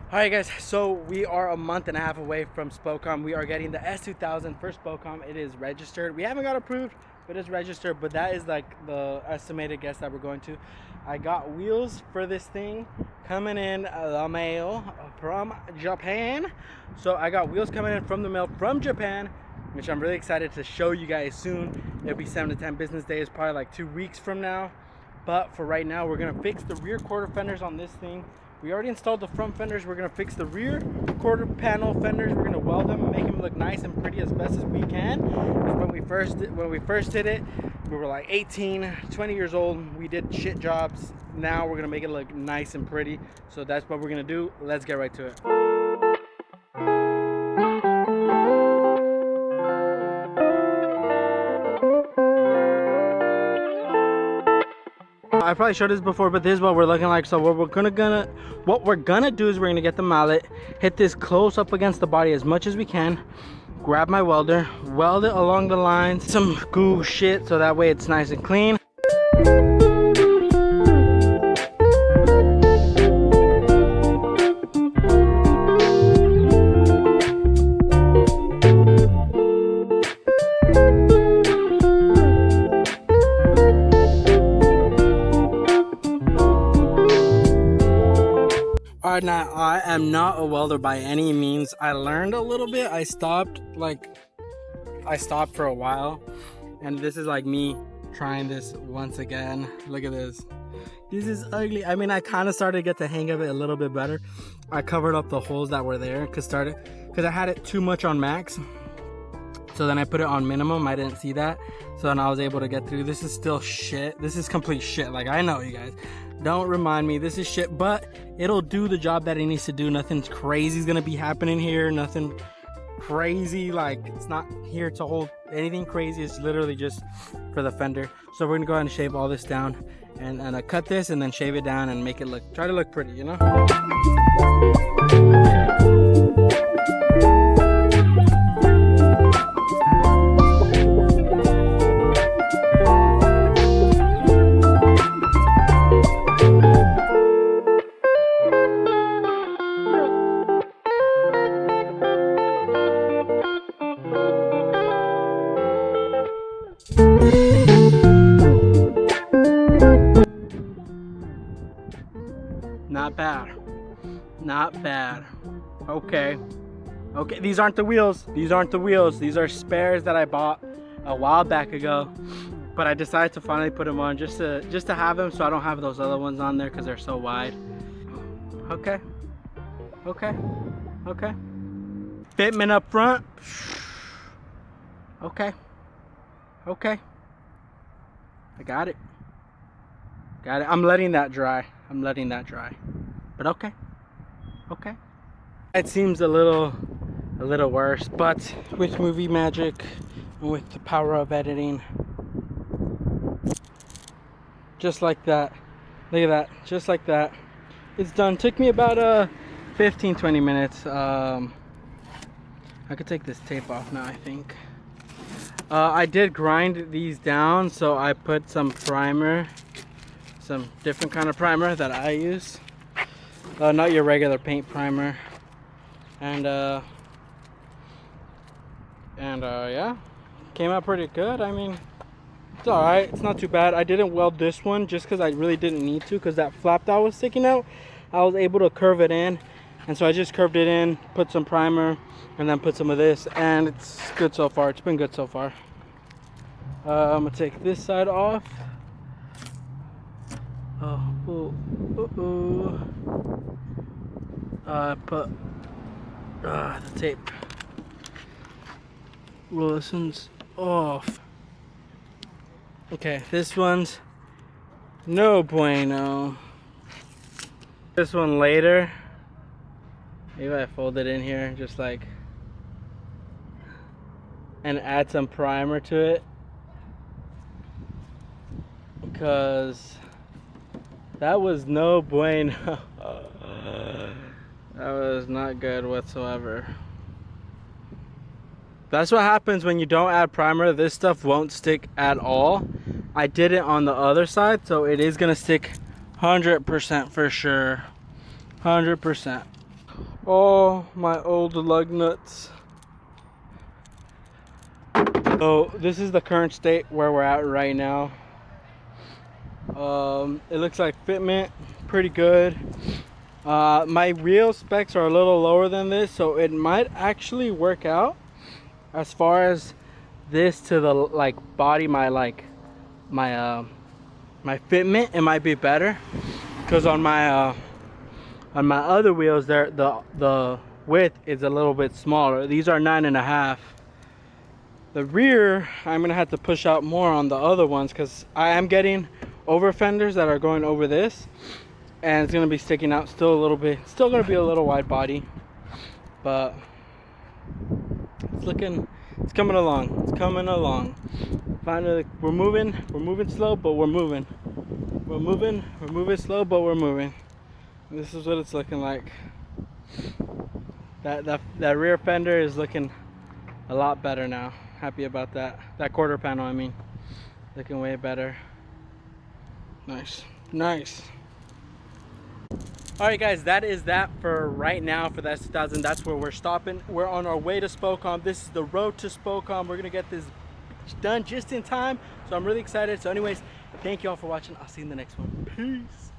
Alright guys, so we are a month and a half away from SPOCOM. We are getting the S2000 for SPOCOM. It is registered. We haven't got approved, but it's registered. But that is like the estimated guess that we're going to. I got wheels for this thing coming in the mail from Japan. So I got wheels coming in from the mail from Japan, which I'm really excited to show you guys soon. It'll be 7 to 10 business days, probably like 2 weeks from now. But for right now, we're gonna fix the rear quarter fenders on this thing. We already installed the front fenders. We're gonna fix the rear quarter panel fenders. We're gonna weld them and make them look nice and pretty as best as we can. When we first did it, we were like 18, 20 years old. We did shit jobs. Now we're gonna make it look nice and pretty. So that's what we're gonna do. Let's get right to it. I probably showed this before, but this is what we're looking like. So what we're gonna do is we're gonna get the mallet, hit this close up against the body as much as we can, grab my welder, weld it along the lines, some goo shit, so that way it's nice and clean. Now I am not a welder by any means. I learned a little bit. I stopped for a while, and this is like me trying this once again. Look at this. This is ugly. I mean, I kind of started to get the hang of it a little bit better. I covered up the holes that were there because I had it too much on max. So then I put it on minimum. I didn't see that. So then I was able to get through. This is still shit. This is complete shit. Like, I know, you guys. Don't remind me. This is shit. But it'll do the job that it needs to do. Nothing crazy is going to be happening here. Nothing crazy. Like, it's not here to hold anything crazy. It's literally just for the fender. So we're going to go ahead and shave all this down. And cut this and then shave it down and make it try to look pretty, you know? Not bad. Not bad. Okay. Okay, these aren't the wheels. These aren't the wheels. These are spares that I bought a while back ago. But I decided to finally put them on just to have them so I don't have those other ones on there because they're so wide. Okay. Okay. Okay. Fitment up front. Okay. Okay. I got it. Got it. I'm letting that dry. I'm letting that dry. But okay. Okay. It seems a little worse, but with movie magic and with the power of editing, just like that. Look at that. Just like that. It's done. Took me about 15-20 minutes. I could take this tape off now, I think. I did grind these down, so I put some primer, some different kind of primer that I use, not your regular paint primer, and yeah, came out pretty good. I mean, it's all right. It's not too bad. I didn't weld this one just because I really didn't need to, because that flap that was sticking out, I was able to curve it in, and so I just curved it in, put some primer, and then put some of this, and it's good so far. It's been good so far. I'm gonna take this side off. Put the tape. Listens off. Okay, this one's no bueno. This one later. Maybe I fold it in here just like, and add some primer to it, because that was no bueno. That was not good whatsoever. That's what happens when you don't add primer. This stuff won't stick at all. I did it on the other side, so it is gonna stick 100% for sure. 100%. Oh, my old lug nuts. So this is the current state where we're at right now. It looks like fitment pretty good. My wheel specs are a little lower than this, so it might actually work out as far as this to the like body, my my fitment. It might be better because on my other wheels there the width is a little bit smaller. These are 9.5. The rear I'm gonna have to push out more on the other ones because I am getting over fenders that are going over this, and it's gonna be sticking out still a little bit. Still gonna be a little wide body, but it's coming along. It's coming along. Finally, we're moving slow, but we're moving. We're moving slow, but we're moving. This is what it's looking like. That rear fender is looking a lot better now. Happy about that. That quarter panel, I mean, looking way better. Nice, nice. All right, guys, that is that for right now for the S2000. That's where we're stopping. We're on our way to Spokane. This is the road to Spokane. We're gonna get this done just in time, so I'm really excited. So anyways, thank you all for watching. I'll see you in the next one. Peace.